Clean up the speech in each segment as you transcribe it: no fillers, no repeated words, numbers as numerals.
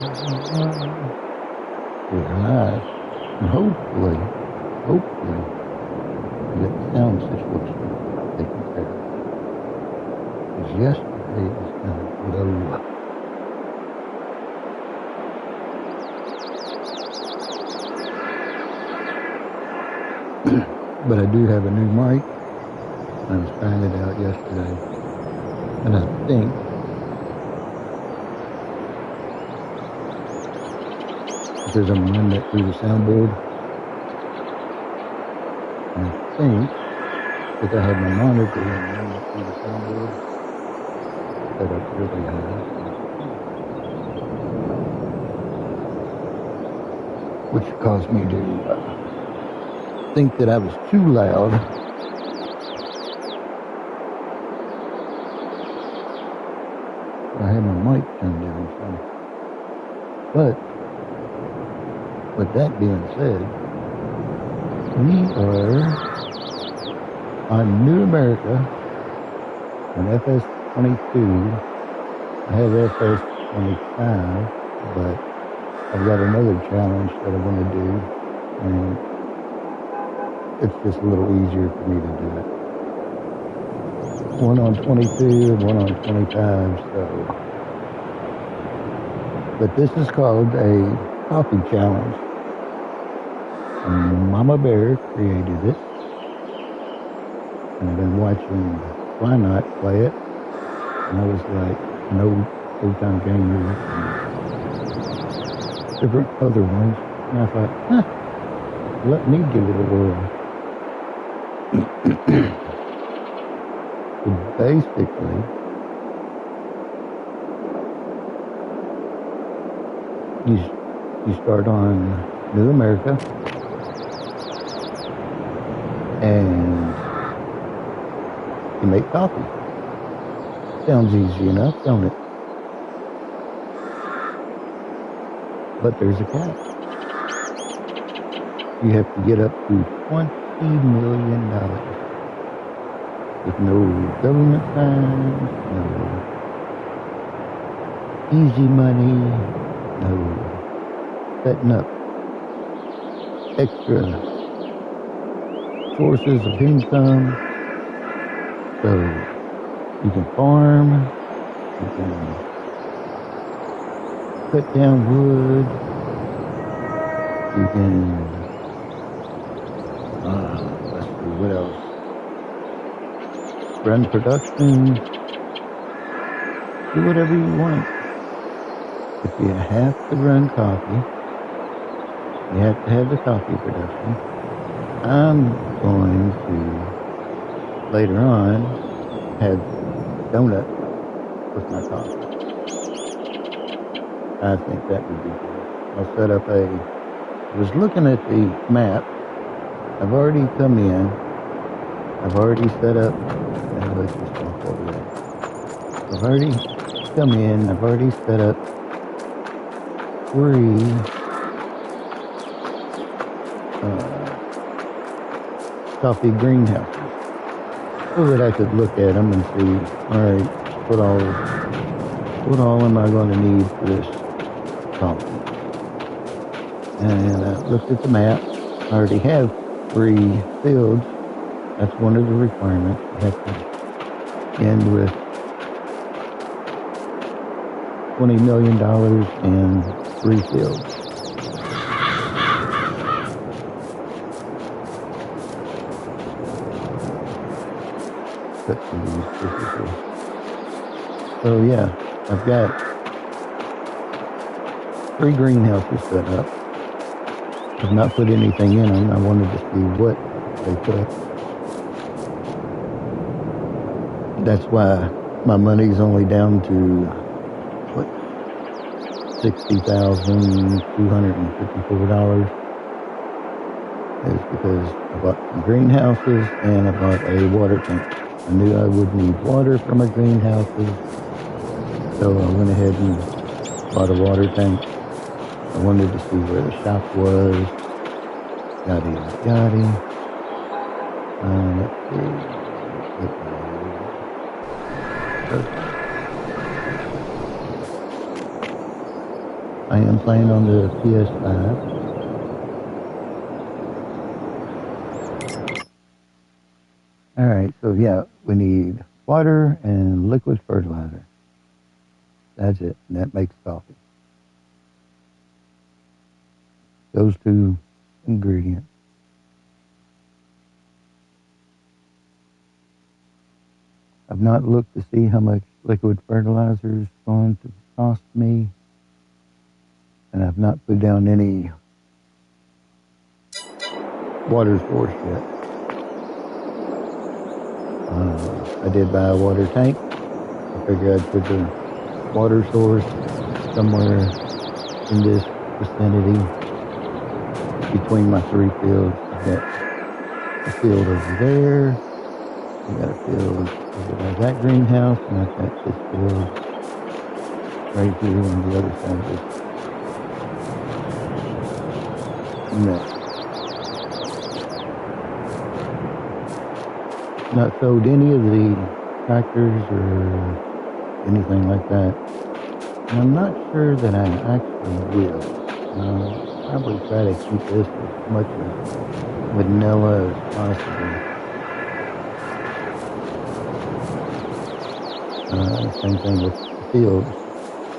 We're live, and hopefully, we get the sound situation taken care of. Because yesterday was kind of low. But I do have a new mic. I was trying it out yesterday, and I think because I'm running it through the soundboard, and I think because I have my monitor and running it through the soundboard set up really high, which caused me to think that I was too loud. I had my mic turned down some. But with that being said, we are on New America on FS22. I have FS25, but I've got another challenge that I want to do, and it's just a little easier for me to do it. One on 22 and one on 25, so. But this is called a coffee challenge. And Mamabear created it. And I've been watching Why Not play it. And I was like, no old-time gamers and different other ones. And I thought, let me give it a whirl. So basically, you start on New America, and you make coffee. Sounds easy enough, don't it? But there's a catch. You have to get up to $20 million with no government fines, no easy money, no setting up extra sources of income. So you can farm, you can cut down wood, you can, let's see, what else? Run production, do whatever you want. If you have to run coffee, you have to have the coffee production. I'm going to, later on, have donuts with my coffee. I think that would be good. I'll set up I was looking at the map. I've already come in. I've already set up, let's just walk over there. I've already come in. I've already set up 3 coffee greenhouses so that I could look at them and see, all right, what all am I going to need for this coffee? And I looked at the map. I already have 3 fields. That's one of the requirements. You have to end with $20 million in 3 fields. So yeah, I've got 3 greenhouses set up. I've not put anything in them. I wanted to see what they put. That's why my money's only down to what, $60,254. Is because I bought some greenhouses and I bought a water tank. I knew I would need water for my greenhouses, so I went ahead and bought a water tank. I wanted to see where the shop was. Yada yada. Let's see. I am playing on the PS5. Alright, so yeah, we need water and liquid fertilizer. That's it, and that makes coffee. Those two ingredients. I've not looked to see how much liquid fertilizer is going to cost me, and I've not put down any water source yet. I did buy a water tank. I figured I'd put the water source somewhere in this vicinity between my three fields. I've got a field over there. I've got a field over by that greenhouse, and I've got this field right here on the other side of this net. Not sold any of the tractors or anything like that. And I'm not sure that I actually will. Probably try to keep this as much as vanilla as possible. Same thing with the fields.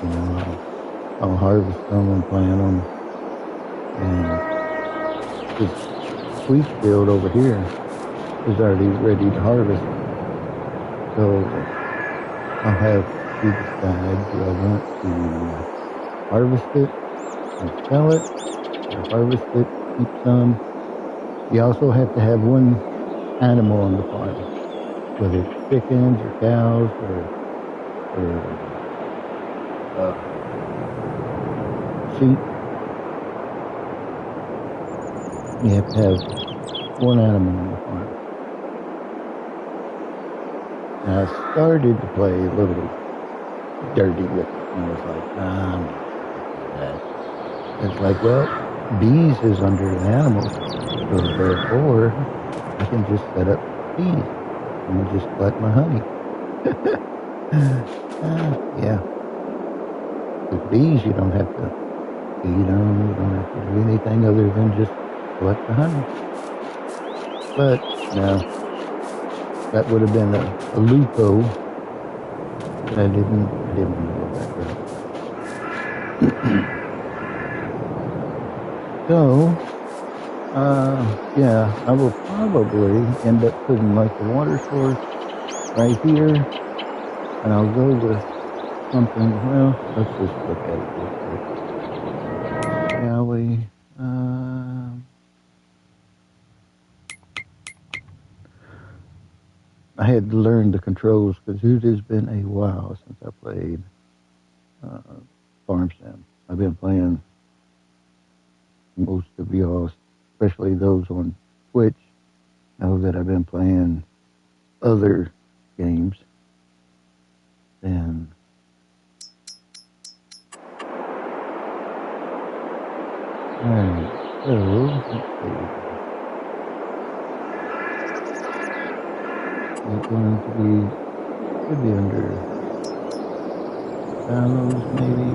You know, I'll harvest them and plant them. And this wheat field over here is already ready to harvest. So I'll have to decide, do I want to harvest it and sell it, or harvest it, keep some. You also have to have one animal on the farm, whether it's chickens or cows or sheep. You have to have one animal on the farm. I started to play a little dirty with it. I was like, I'm not gonna do that. It's like, well, bees is under the animals, so therefore I can just set up bees and just collect my honey. Yeah. With bees, you don't have to feed them, you don't have to do anything other than just collect the honey. But no. That would have been a loophole, but I didn't want to go that route. So, yeah, I will probably end up putting like the water source right here, and I'll go with something. Well, let's just look at it real quick, shall we? I had to learn the controls because it has been a while since I played Farm Sim. I've been playing, most of y'all, especially those on Twitch, know that I've been playing other games. And alright, so let's see. It's going to be, could be under silos maybe.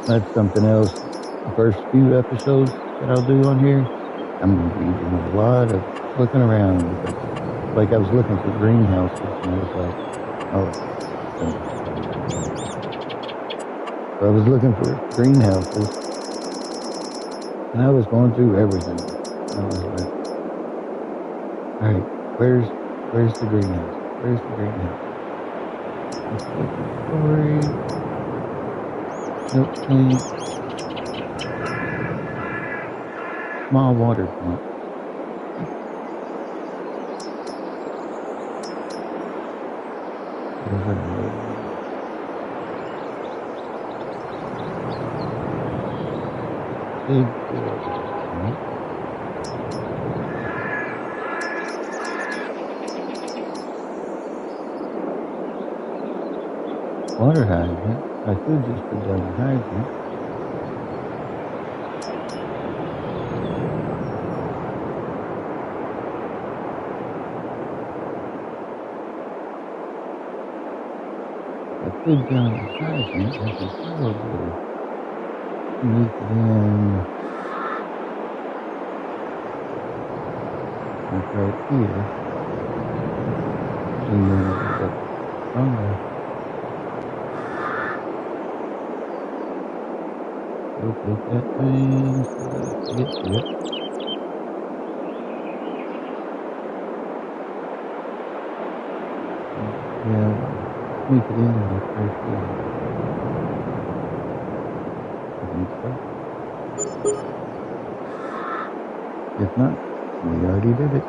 That's something else. The first few episodes that I'll do on here, I'm going to be doing a lot of looking around. Like I was looking for greenhouses, and I was like, oh. So I was looking for greenhouses, and I was going through everything. And I was like, all right, where's the greenhouse? Where's the greenhouse? Let's look at storage. Milk tank. Small water pump. Big water hydrant. I could just put down the hydrant. good giant hydrant. I can probably sneak it in like right here. And then I'm gonna rotate that thing so that I can get to it. Yeah, sneak it in like right here. I think so. If not, we already did it.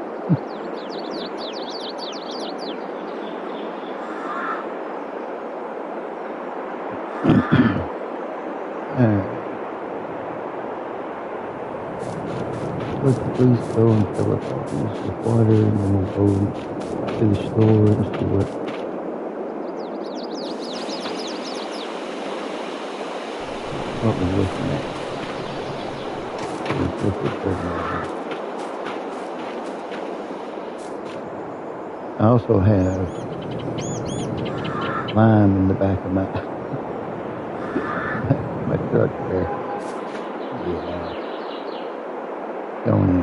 Let's please go and fill up all these with water, and then we'll go to the store and see what we're looking at. I also have lime in the back of my my truck there. Yeah. Going in.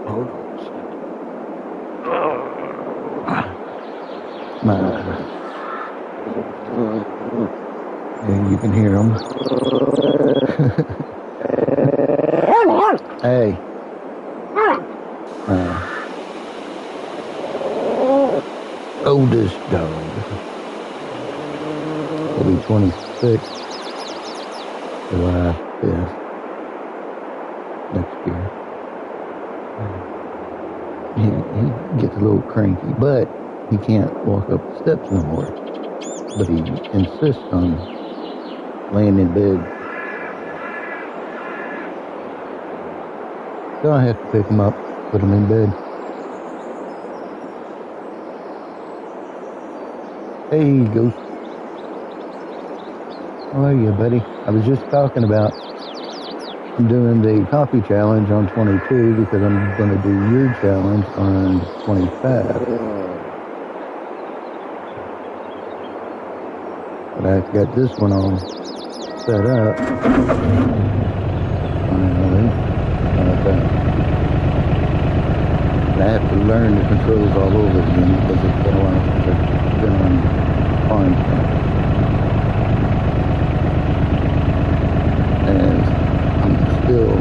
Hold on a second. And you can hear them. Hey. Oldest dog. Will be 26. July 5th. Next year. He gets a little cranky, but he can't walk up the steps no more. But he insists on laying in bed. So I have to pick him up, put him in bed. Hey, Ghost. How are you, buddy? I was just talking about doing the coffee challenge on 22 because I'm going to do your challenge on 25. But I've got this one all set up. Finally. And I have to learn the controls all over again because it's been a while since I've been on farm camp. And I'm still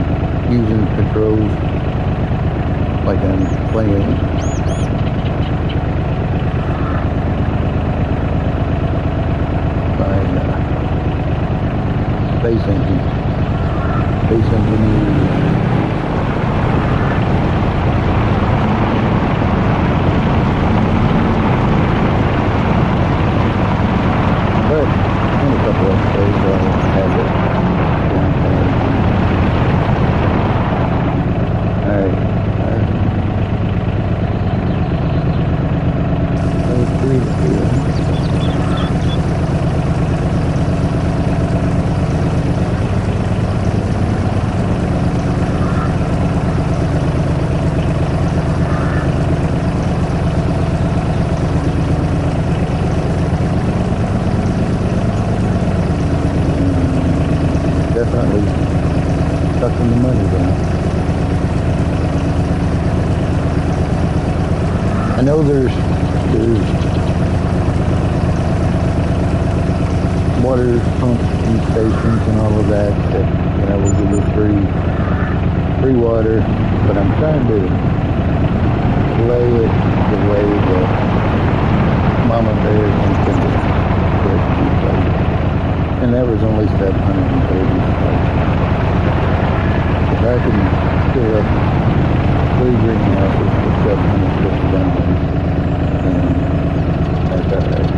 using controls like I'm playing by Space Engineer. Definitely sucking the money down. I know there's water pumping stations and all of that will give you free water, but I'm trying to lay it the way that Mamabear intended it to be played. And that was only 730. If I can fill up 3 greenhouses for $750, then that's alright.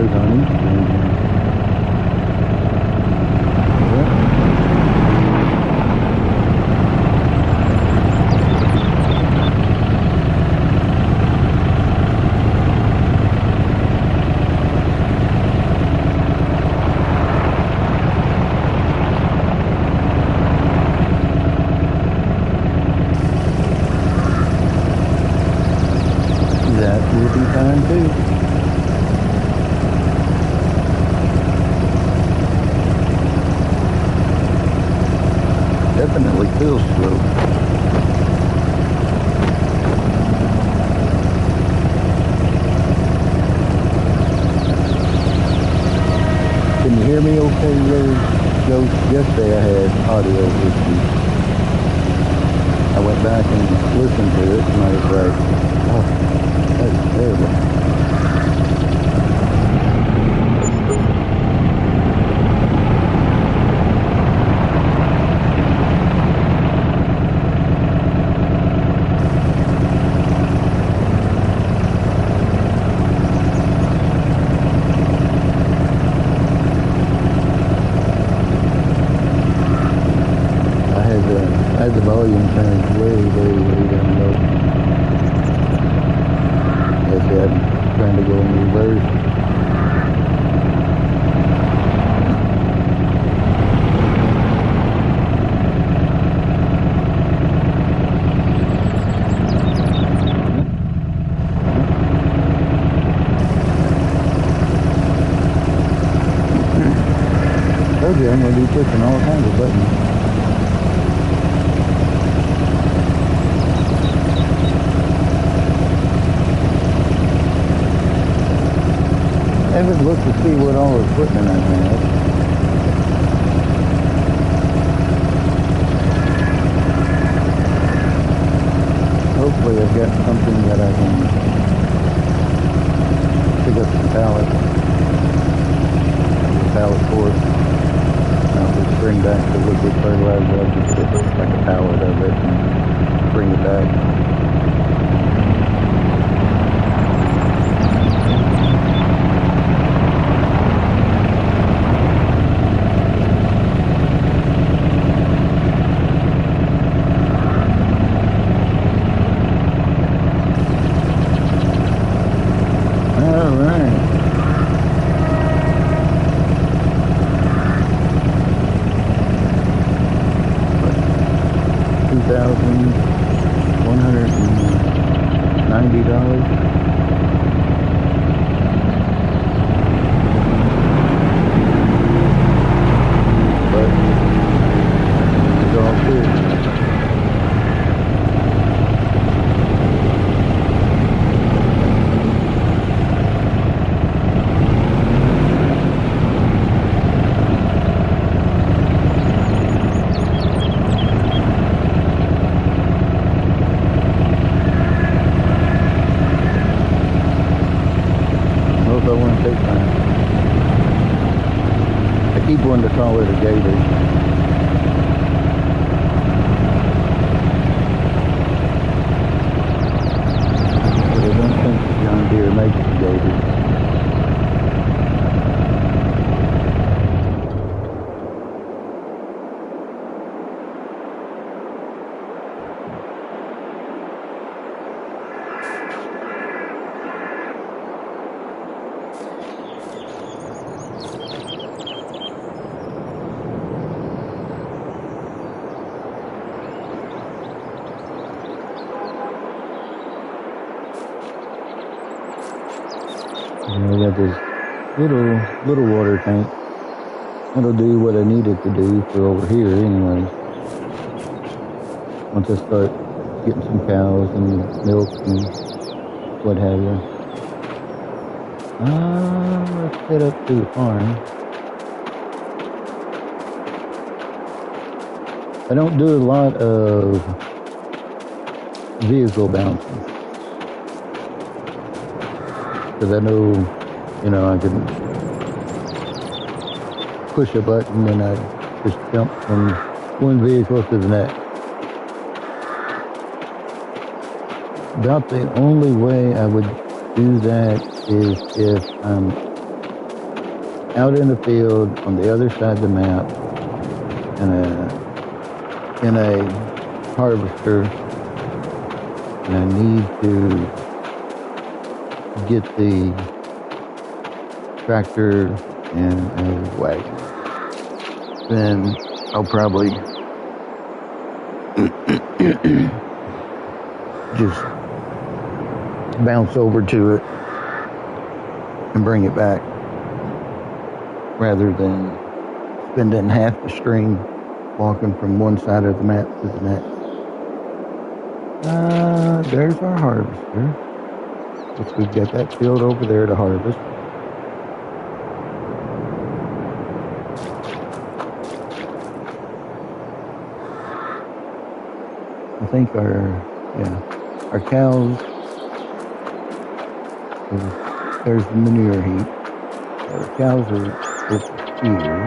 goes on each region. That will be fine too. Definitely feels slow. Can you hear me okay there, Joe? Yesterday I had audio issues. I went back and listened to it and I was like, oh, that's terrible. I had the volume turned way down low. As I said, I'm trying to go in reverse. Told you I'm going to be pushing all kinds of buttons. I haven't looked to see what all equipment I have. Hopefully I've got something that I can pick up some pallets. Pallet for it. I'll just bring back the liquid fertilizer. I'll just get like a pallet of it and bring it back. $190. But it's all good. I want to take mine. I keep wanting to call it a gator. But I don't think John Deere makes a gator. I got this little water tank. It'll do what I need it to do for over here anyway. Once I start getting some cows and milk and what have you. Let's head up to the farm. I don't do a lot of vehicle bouncing. Because I know, I can push a button and I just jump from one vehicle to the next. About the only way I would do that is if I'm out in the field on the other side of the map in a harvester, and I need to get the tractor and a wagon. Then I'll probably just bounce over to it and bring it back, rather than spending half the stream walking from one side of the map to the next. There's our harvester. Which we've got that field over there to harvest. I think our cows, there's the manure heap. Our cows are over here.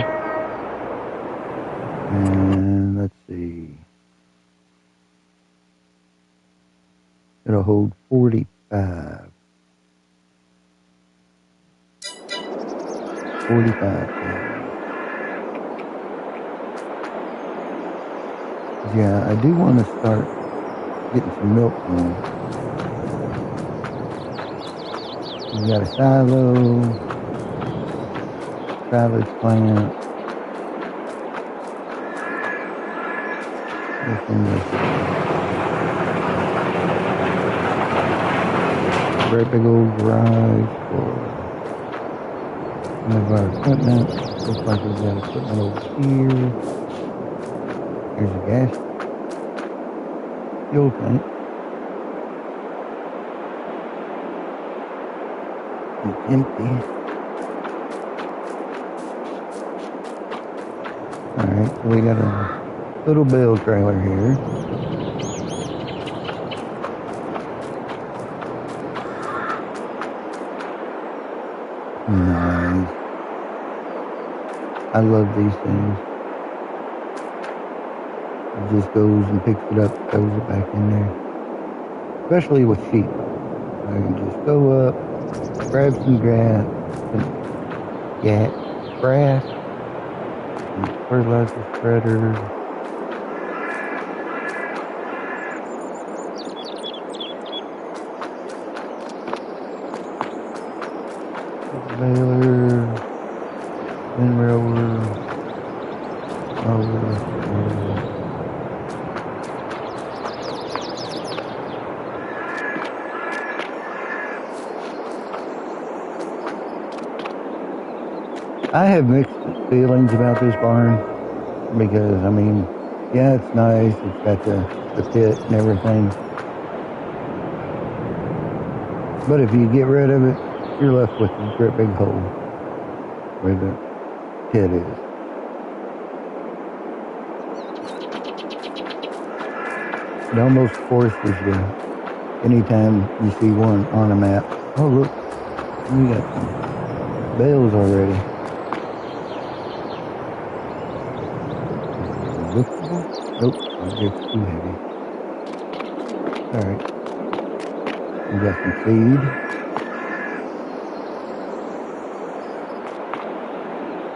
And let's see. It'll hold 45. 45. Yeah, I do want to start getting some milk going. We got a silage plant. Great big old garage for some of our equipment. Looks like we've got equipment over here. Here's a gas fuel tank. It's empty. Alright, so we got a little bale trailer here. Nice. I love these things. It just goes and picks it up, throws it back in there. Especially with sheep. I can just go up, grab some grass, and fertilizer spreader. Baler, windrower, mower. I have mixed feelings about this barn because, I mean, yeah, it's nice. It's got the pit and everything. But if you get rid of it, you're left with a great big hole where the pit is. It almost forces you anytime you see one on a map. Oh, look, we got some bales already. Liftable? Nope, it's too heavy. Alright. We got some feed.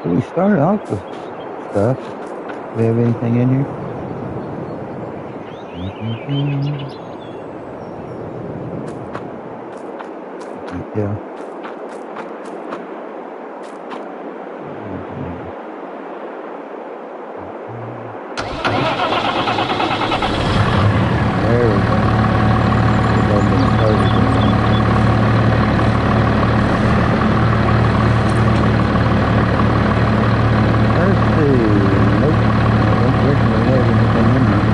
So we start off with stuff. Do we have anything in here? Yeah. There we go. Let's see. Nope. I don't reckon we have anything in there.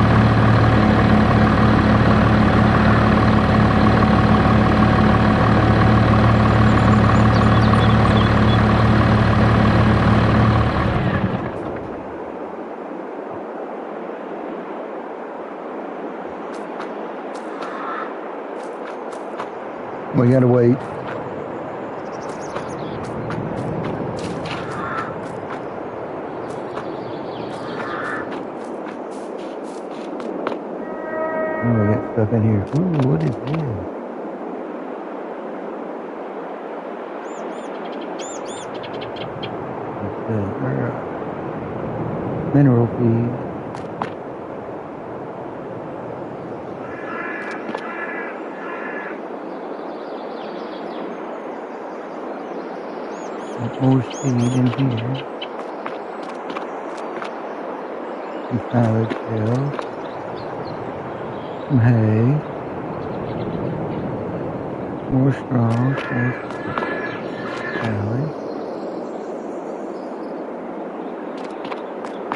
We gotta wait. Oh, we got stuff in here. Ooh, what is this? mineral feed. More seed in here. Some silage shells. Some hay. More straw. More silage.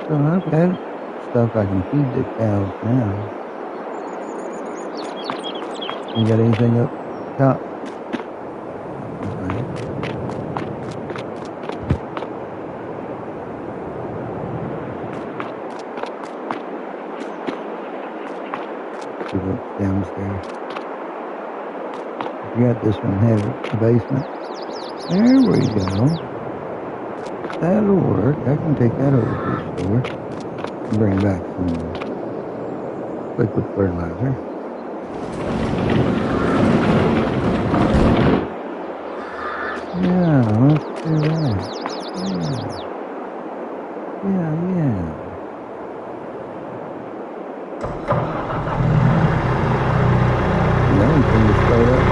So I've got stuff I can feed the cows now. You got anything up top? Downstairs. I forgot this one had a basement. There we go. That'll work. I can take that over to the store and bring back some liquid fertilizer. Yeah, let's do that. Yeah. Now we can just start up.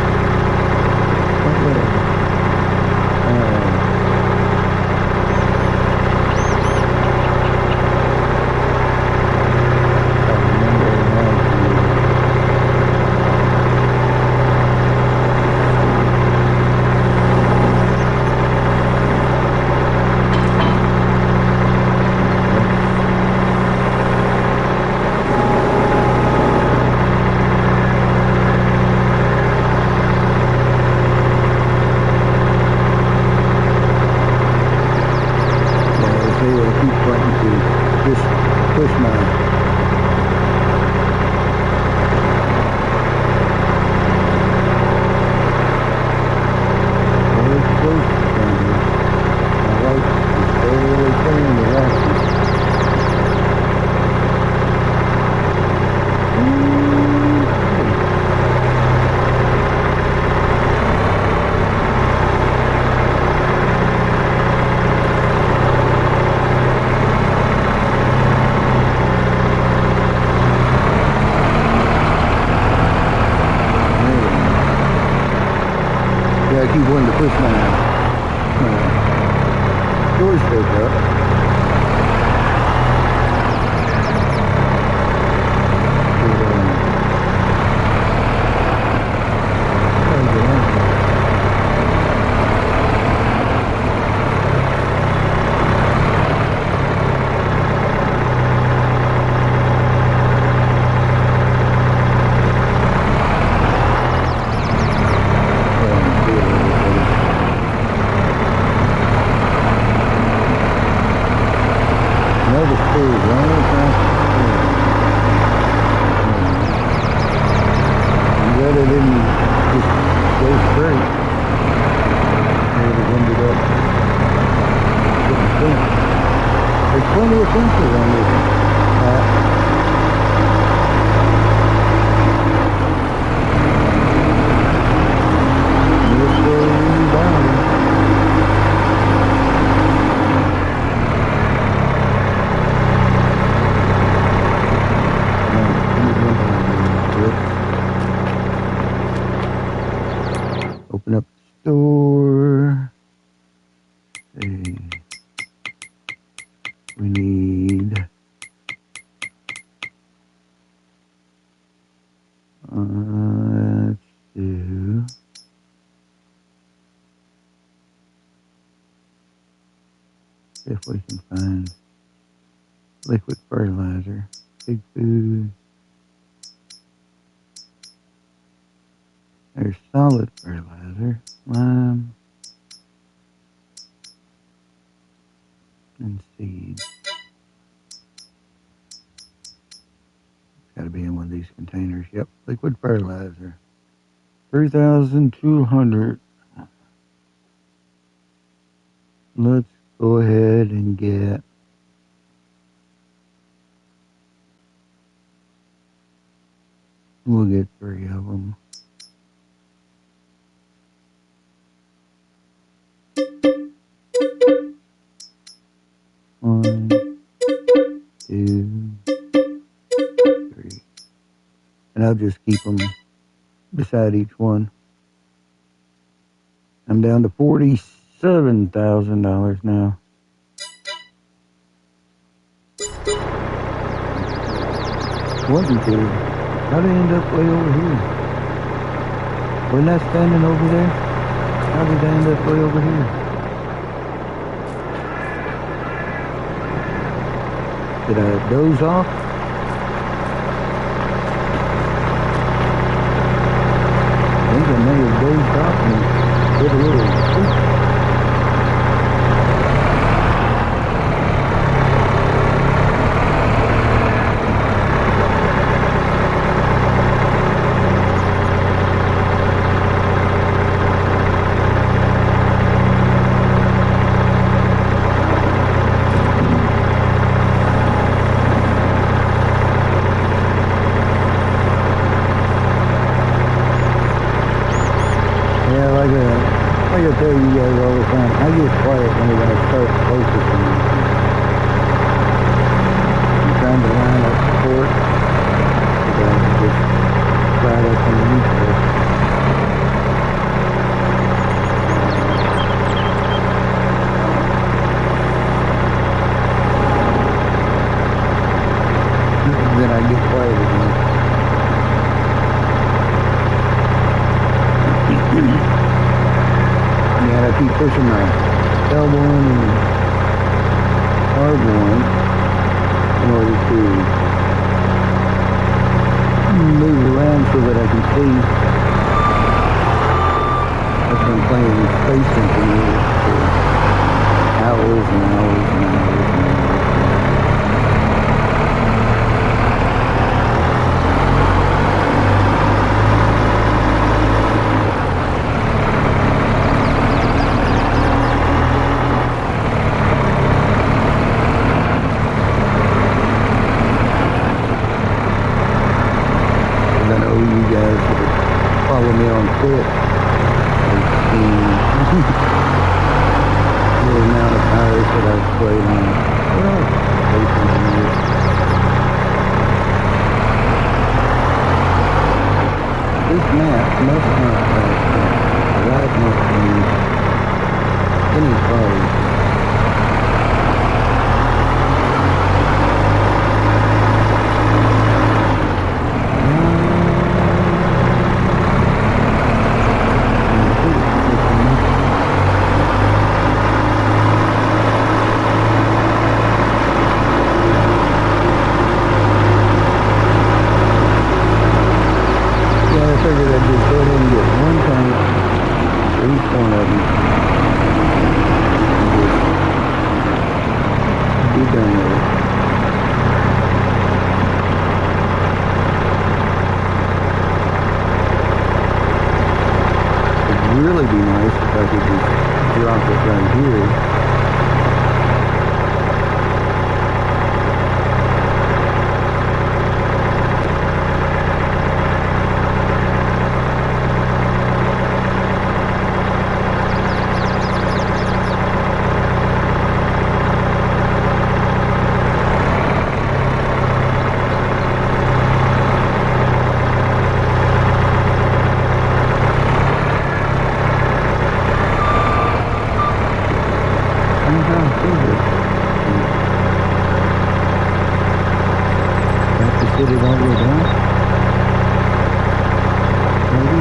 I keep wanting to push my joystick up. There's plenty of fences on this path. This way down. Open up the store. See. We need let's do if we can find liquid fertilizer, big food. There's solid fertilizer, lime, and seeds. It's got to be in one of these containers. Yep, liquid fertilizer. 3,200. Let's go ahead and get we'll get 3 of them. and I'll just keep them beside each one. I'm down to $47,000 now. Wasn't there? How'd I end up way over here? Wasn't I standing over there? How did I end up way over here? Did I doze off? I think I may have dozed off and did a little sleep. Like I tell you guys all the time, I get quiet whenever I start focusing. I'm trying to line up support, but I just right up underneath there. Then I get quiet again. Yeah, I keep pushing my elbow and hard one in order to move around so that I can see. I've been playing with Space Symphony for hours and hours and hours and hours. Follow me on Twitch and see the amount of hours that I've played on Space Engineers. This map must not have right much need any cars. Really be nice if I could just drop it right here. Did it all the way down? Maybe?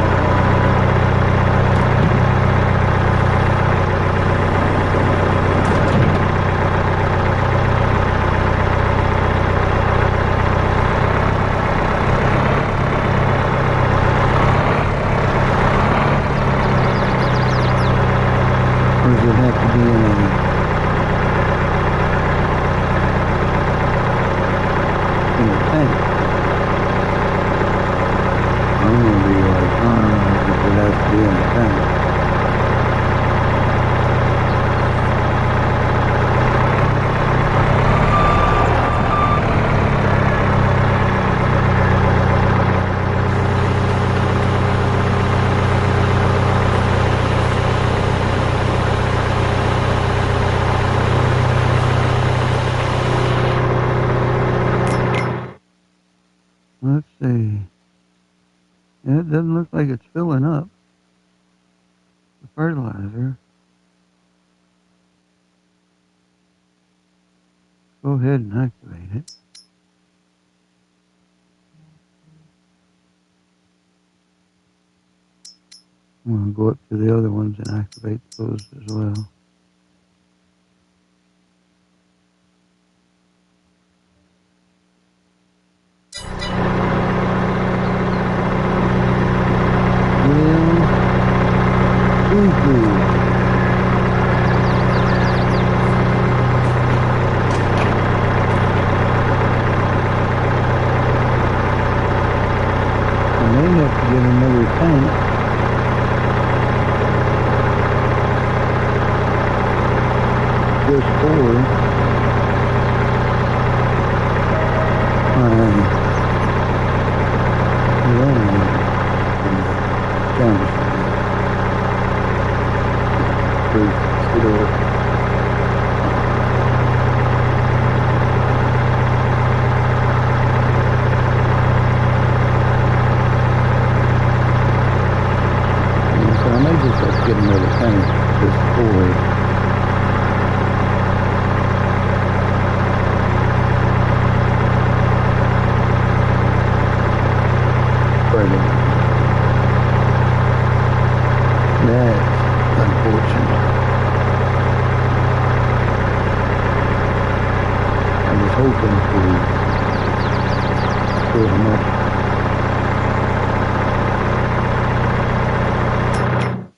Or does it have to be in a tank? it doesn't look like it's filling up. The fertilizer. Go ahead and activate it. I'm going to go up to the other ones and activate those as well.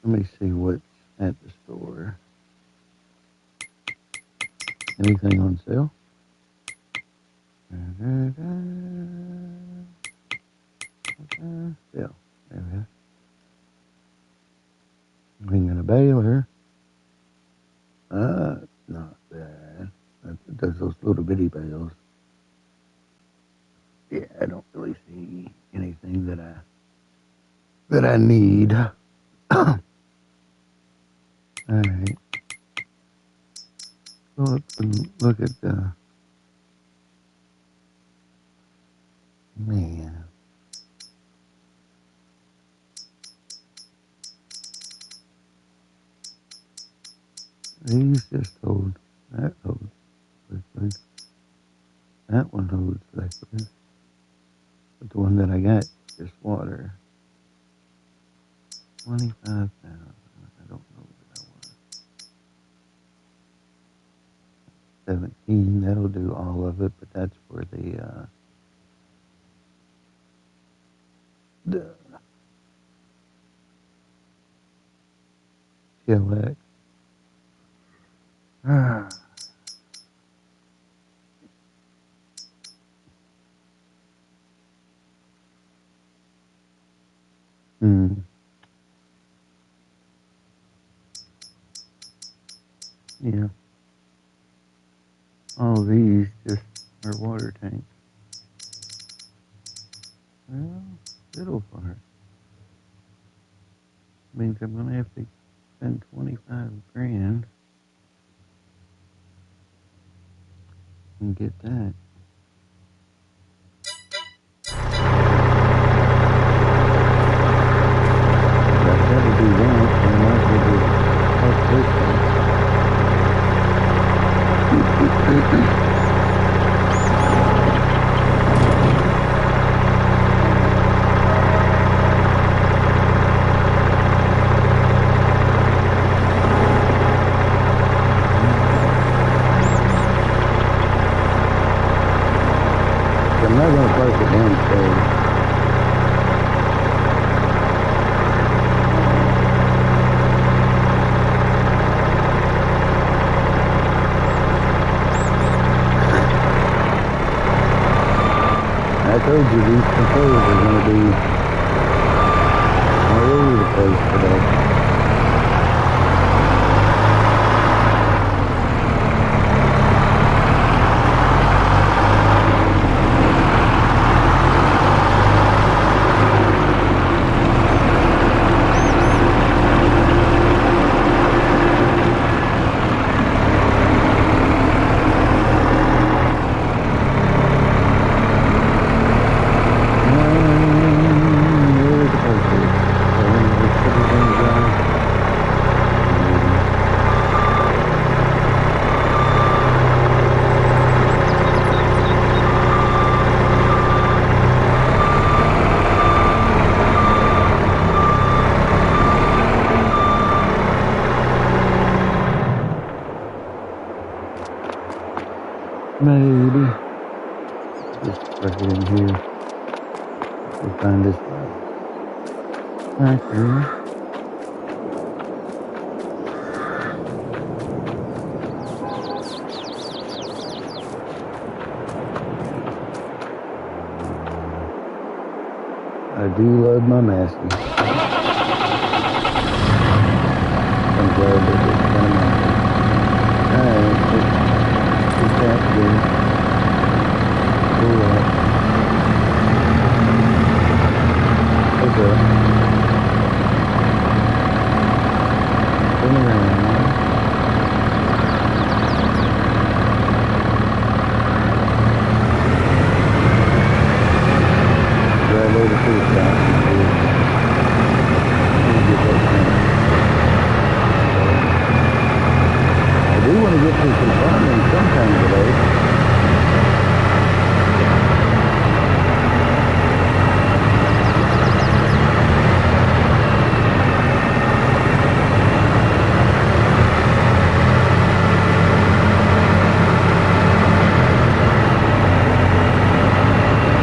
Let me see what's at the store. Anything on sale? Yeah, there we are. Ring in a baler. Not bad. That does those little bitty bales. Yeah, I don't really see anything that I need. Alright. Go up and look at the... Man. These just hold. That holds liquid. That one holds liquid. But the one that I got is just water. 25,000. I don't know what I want. 17, that'll do all of it, but that's for the TLX. Yeah. All these just are water tanks. Well, little part. Means I'm gonna have to spend 25 grand and get that. I've got to do that, so I might as well just help this one. I'm not going to park it downstairs. I told you these controls are going to be all over the place today. Where's the Maybe. Just right in here. We'll find this factory. I do love my Massey. I'm glad that it's kind of alright, it's that good. Pull up. What's up? Turn around. Grab over to the top. I do want to get to some farming sometime today.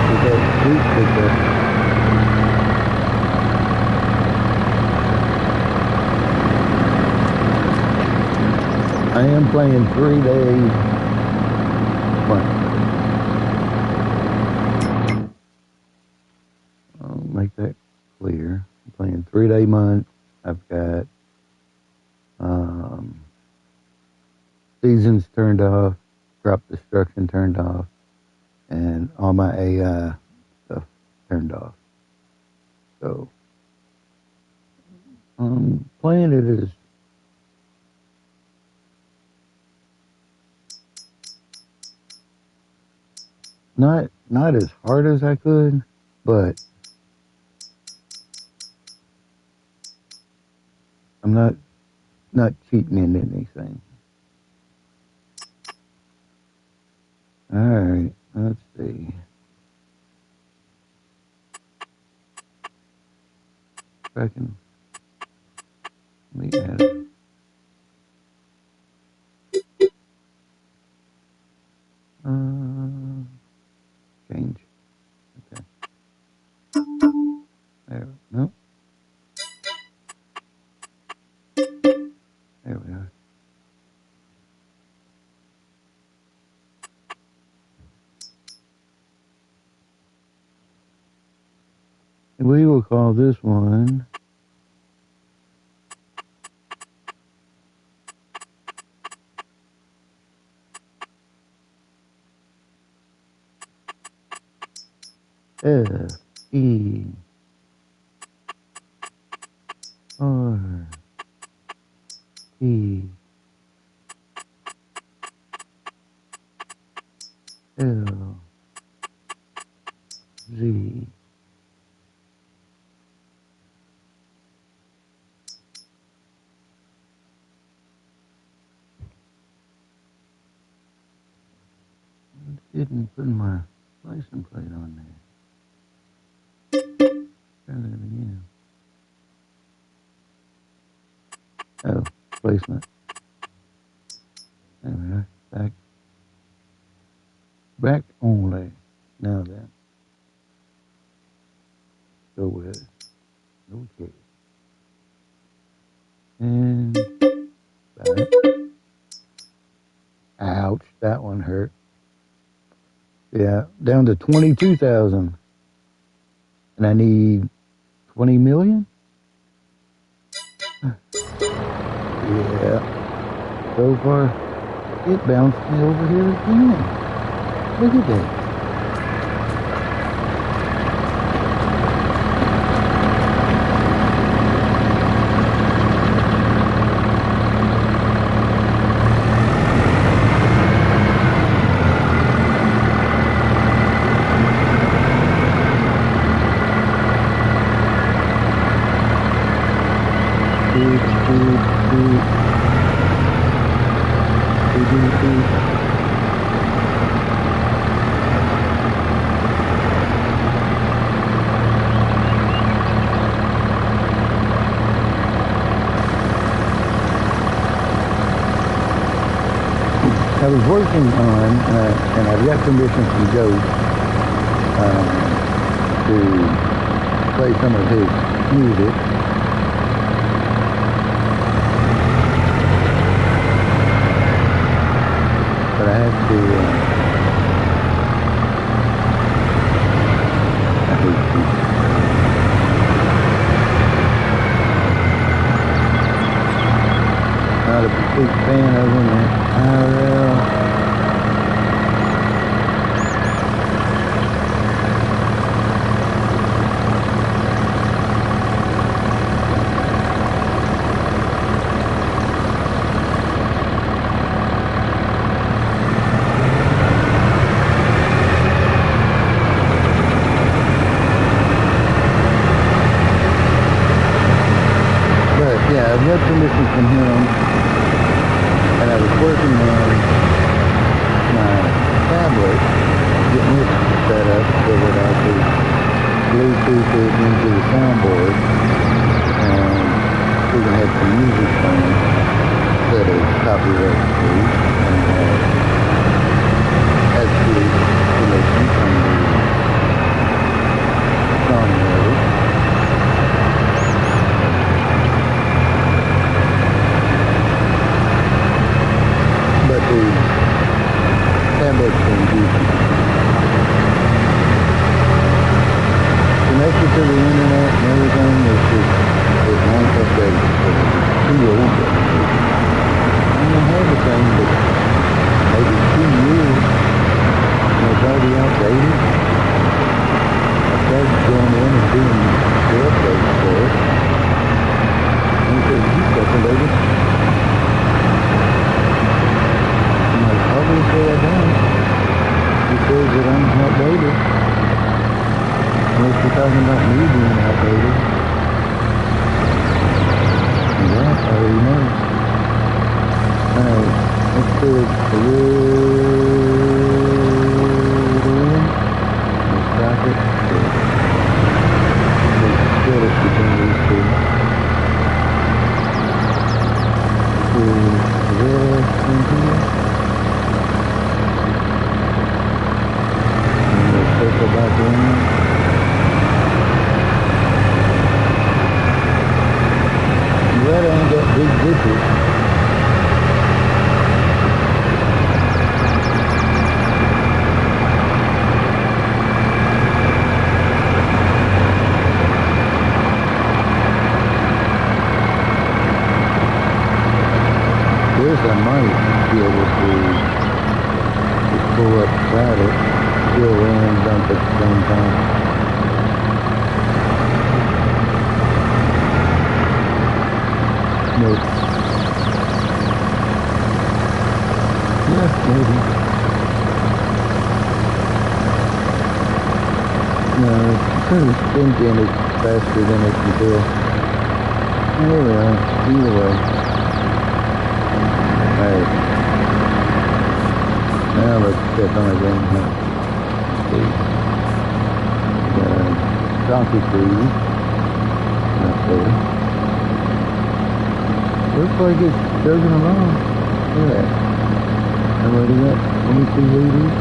Get that sweet picked up. I am playing 3-day month. I'll make that clear. I'm playing 3-day month. I've got seasons turned off, crop destruction turned off, and all my AI stuff turned off. So I'm playing it as not as hard as I could, but I'm not cheating in anything. All right, let's see. If I can, let me add it. Change. Okay. There. No. There we are. We will call this one FE4 T L Z. Didn't put my license plate on there. Try that again. Oh, placement. There we are. Back only. Now then. Go with okay. And back. Ouch, that one hurt. Yeah, down to 22,000. And I need 20 million? Yeah. So far, it bounced me over here again. Look at that. was working on, and I've got permission from Ghost to play some of his music. But I have to, I hate these. Not a complete fan of them. IRL. Yeah, I've got permission from him, and I was working on my tablet, getting it set up so that I could Bluetooth it into the soundboard, and we can have some music playing instead of copyright free, and had to get permission from the songwriter. But the tablet's been goofy. Connected to the internet and everything, it's just, it won't update. It's too old. I don't have the thing, but maybe 2 years, and it's already outdated. I started going in and doing the updates for it. And it says, you've got the latest. Obviously I don't. He says that I'm outdated. Unless you're talking about me being outdated. And that I already know. Alright, let's do it a little. Let's stop it. Let's split it between these two. Do this in here. Circle back in. Glad I ain't got big dishes. This I might be able to just pull up beside it. Still and dump at the same time. Nope. Yeah, maybe. No, it's thinking it's faster than it can tell. Oh well, either way. Alright. Now let's check on it again. Donkey food. Not there. Looks like it's chugging along. Look at that. And what do you got? 22 liters.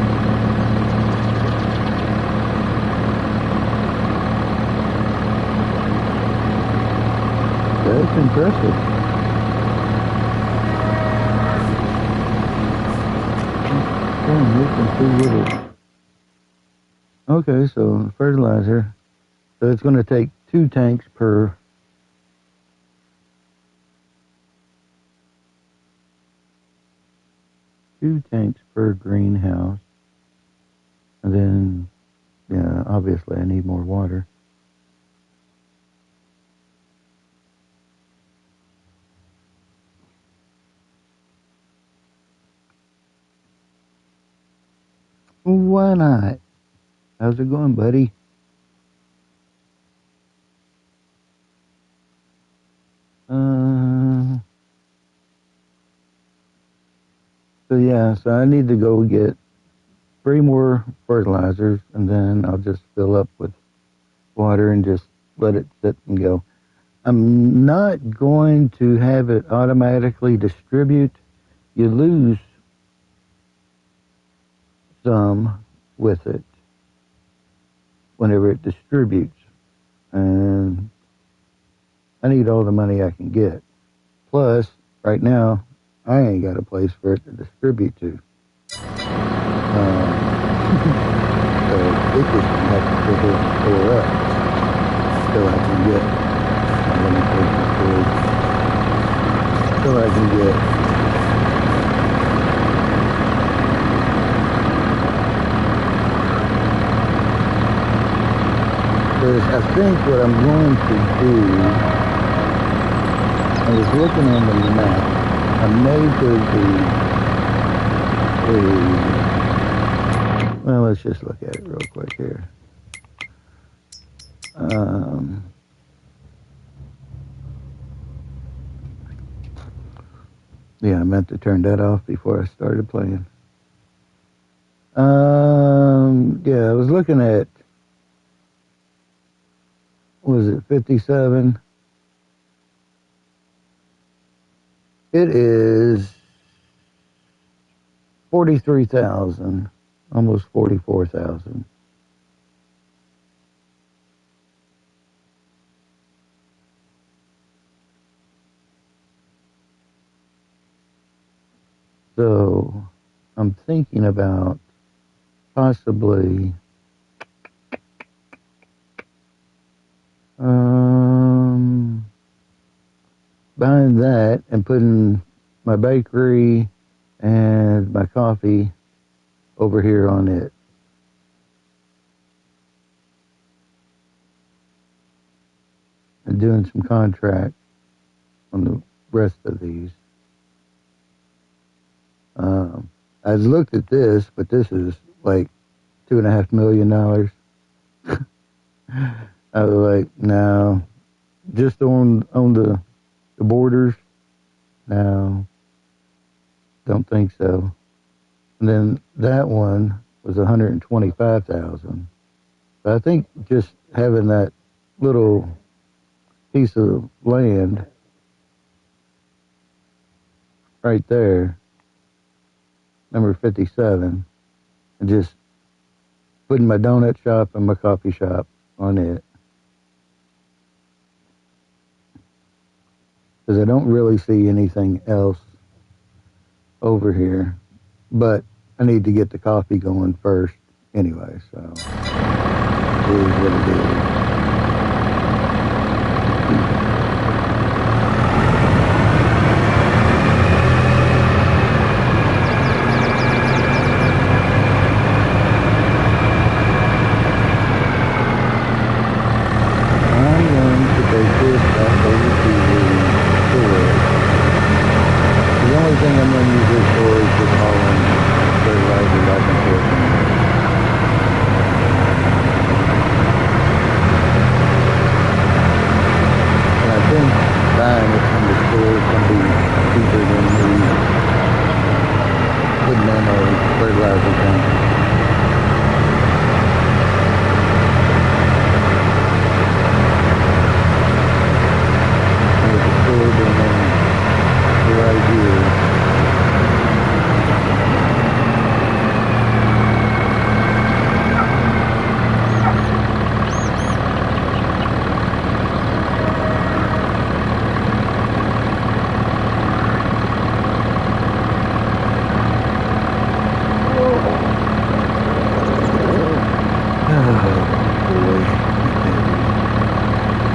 That's impressive. Missing 2 liters. Okay, so fertilizer. So it's going to take 2 tanks per greenhouse. And then, yeah, obviously I need more water. Why not? How's it going, buddy? So yeah, so I need to go get 3 more fertilizers, and then I'll just fill up with water and just let it sit and go. I'm not going to have it automatically distribute. You lose some with it whenever it distributes. And I need all the money I can get. Plus, right now, I ain't got a place for it to distribute to. So it just has to sit here and store up till I can get my limitation storage. Till I can get because I think what I'm going to do, I was looking on the map, I may go to well, let's just look at it real quick here. Yeah, I meant to turn that off before I started playing. Yeah, I was looking at, was it 57? It is 43,000, almost 44,000. So I'm thinking about possibly buying that and putting my bakery and my coffee over here on it. And doing some contract on the rest of these. I looked at this, but this is like $2.5 million. I was like, no, just on the borders, no, don't think so. And then that one was 125,000. But I think just having that little piece of land right there, number 57, and just putting my donut shop and my coffee shop on it. Because I don't really see anything else over here. But I need to get the coffee going first anyway, so it is what it is. I'm going to take this back over to the store. The only thing I'm going to use this for is just hauling fertilizer back and forth. And I think buying it from the store can be cheaper than me putting in a fertilizer tank. And with the store being right here,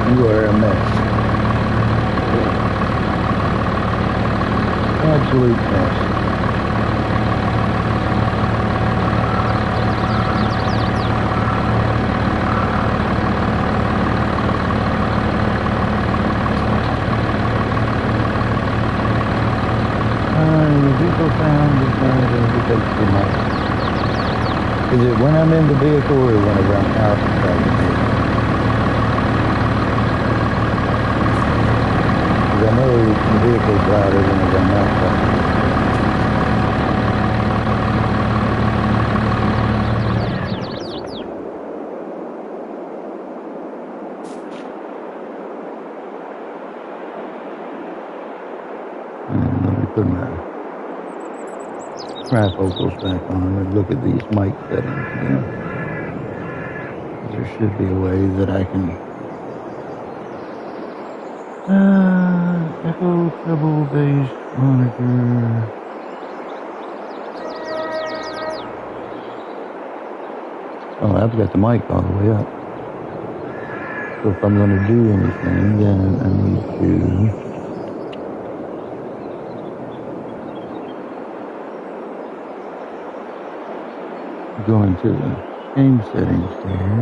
you are a mess. Absolute mess. The vehicle sound is going to take too much. Is it when I'm in the vehicle or whenever I'm out inside the vehicle? Because I know the vehicle's louder whenever I'm outside. Let me put my trifocals back on and look at these mic settings again. There should be a way that I can echo treble bass monitor. Oh, I've got the mic all the way up. So if I'm going to do anything, then I need to go into the game settings here.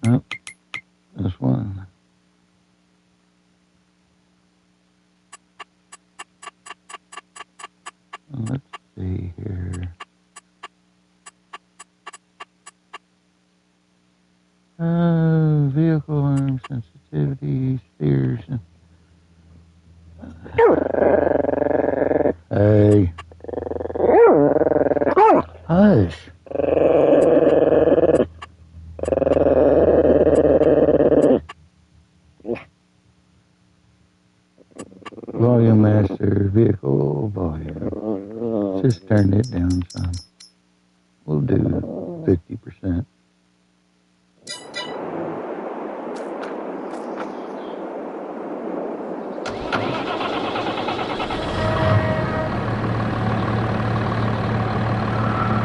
Oh, this one. Let's see here. Vehicle arm sensitivity, steers. Hey. Hush. Volume master, vehicle volume. Just turn it down some. We'll do 50%.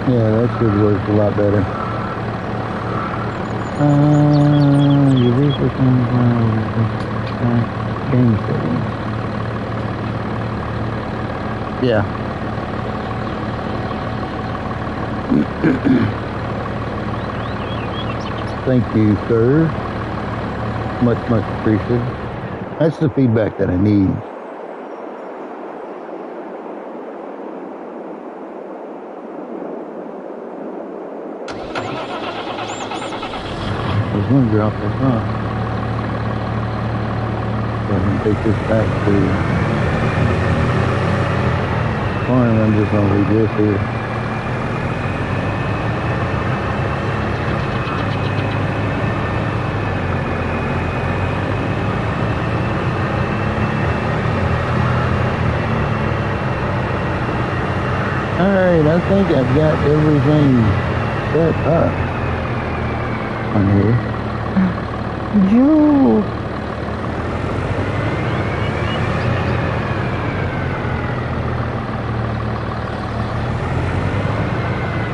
Yeah, that should work a lot better. Your vehicle comes game settings. Yeah. Thank you, sir. Much appreciated. That's the feedback that I need. I was going to drop this off. So I'm going to take this back to farm. I'm just going to leave this here. Alright, I think I've got everything set up on here. Joe!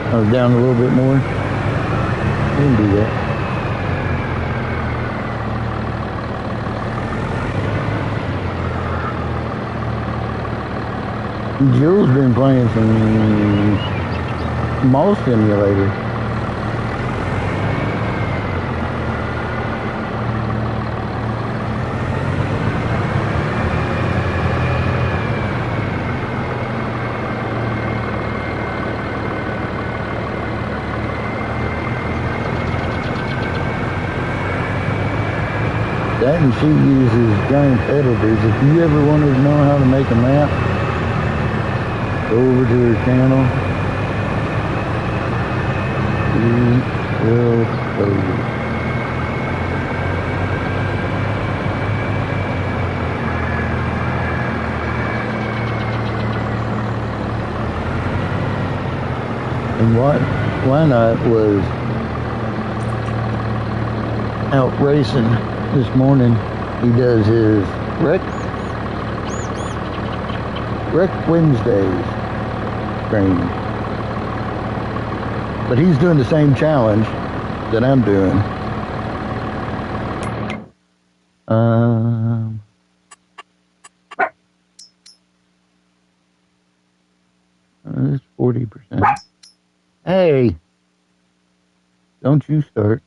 I was down a little bit more. We can do that. Joe's been playing some mall simulator. That and she uses giant editors. If you ever wanted to know how to make a map, go over to her channel. She will show you. And why not was out racing this morning. He does his Rec Wednesdays training. But he's doing the same challenge that I'm doing. It's 40%. Hey! Don't you start.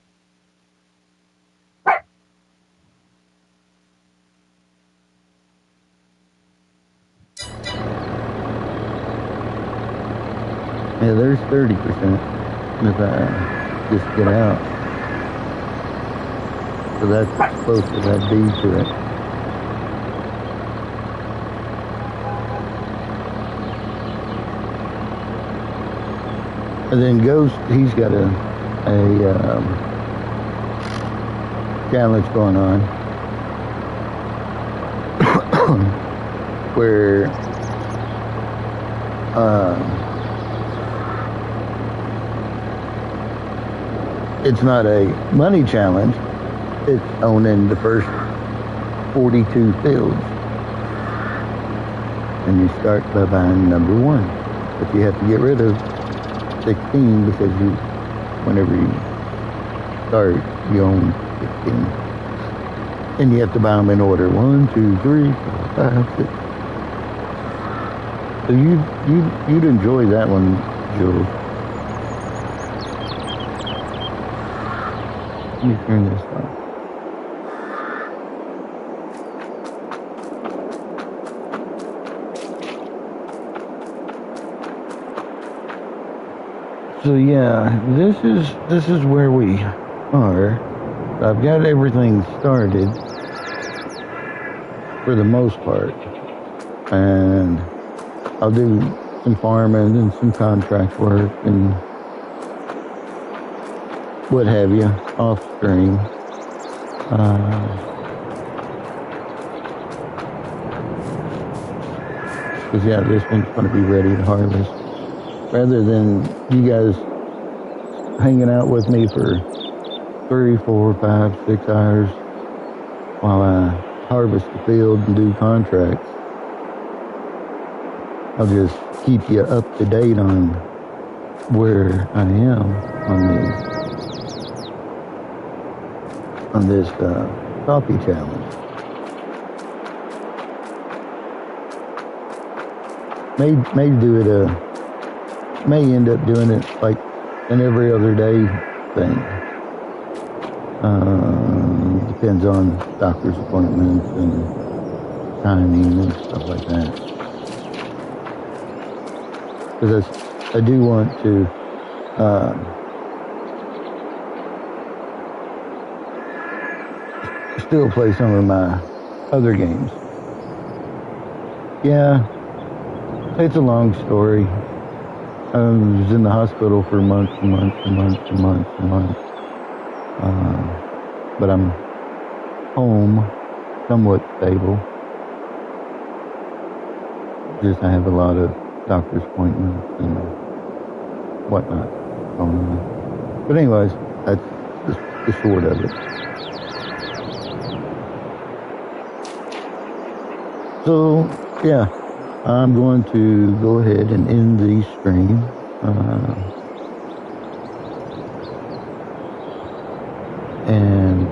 Yeah, there's 30% if I just get out. So that's close to that B to it. And then Ghost, he's got a challenge going on where it's not a money challenge, it's owning the first 42 fields. And you start by buying number 1. But you have to get rid of 16 because whenever you start, you own 16. And you have to buy them in order. 1, 2, 3, 4, 5, 6. So you'd enjoy that one, Jules. Let me turn this on. So yeah, this is where we are. I've got everything started for the most part, and I'll do some farming and some contract work and what have you off stream. Because yeah, this one's going to be ready to harvest. Rather than you guys hanging out with me for 3, 4, 5, 6 hours while I harvest the field and do contracts, I'll just keep you up to date on where I am on this coffee challenge. May end up doing it like an every other day thing. Depends on doctor's appointments and timing and stuff like that. Because I do want to still play some of my other games. Yeah, it's a long story. I was in the hospital for months and months and months and months and months. But I'm home, somewhat stable. Just I have a lot of doctor's appointments and whatnot going on. But anyways, that's the short of it. So, yeah, I'm going to go ahead and end the stream. And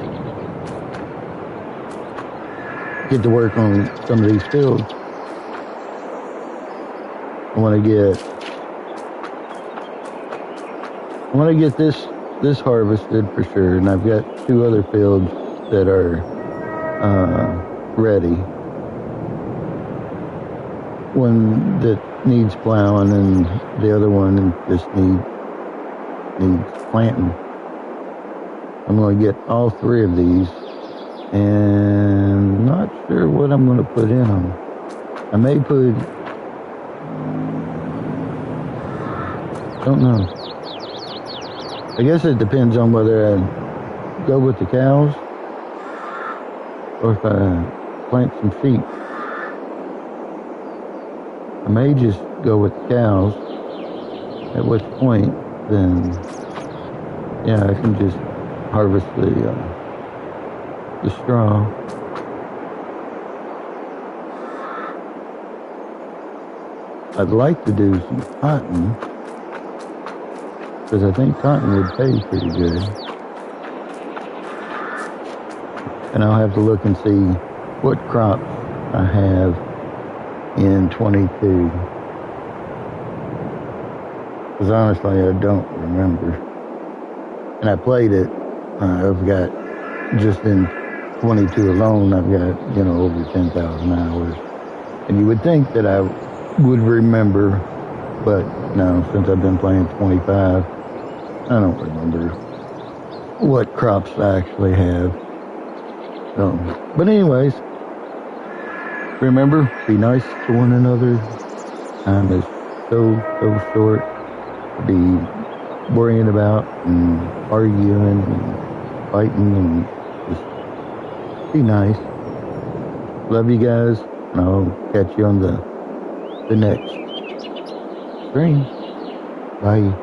get to work on some of these fields. I want to get this harvested for sure, and I've got 2 other fields that are ready. One that needs plowing, and the other one just needs planting. I'm going to get all 3 of these, and not sure what I'm going to put in them. I may put, don't know. I guess it depends on whether I go with the cows or if I plant some sheep. I may just go with the cows, at which point then, yeah, I can just harvest the straw. I'd like to do some cotton, because I think cotton would pay pretty good. And I'll have to look and see what crops I have in 22. Because honestly, I don't remember. And I played it. I've got, just in 22 alone, I've got, over 10,000 hours. And you would think that I would remember, but no, since I've been playing 25, I don't remember what crops I actually have. So, but anyways, remember, be nice to one another. Time is so short to be worrying about and arguing and fighting, and just be nice. Love you guys, and I'll catch you on the next stream. Bye.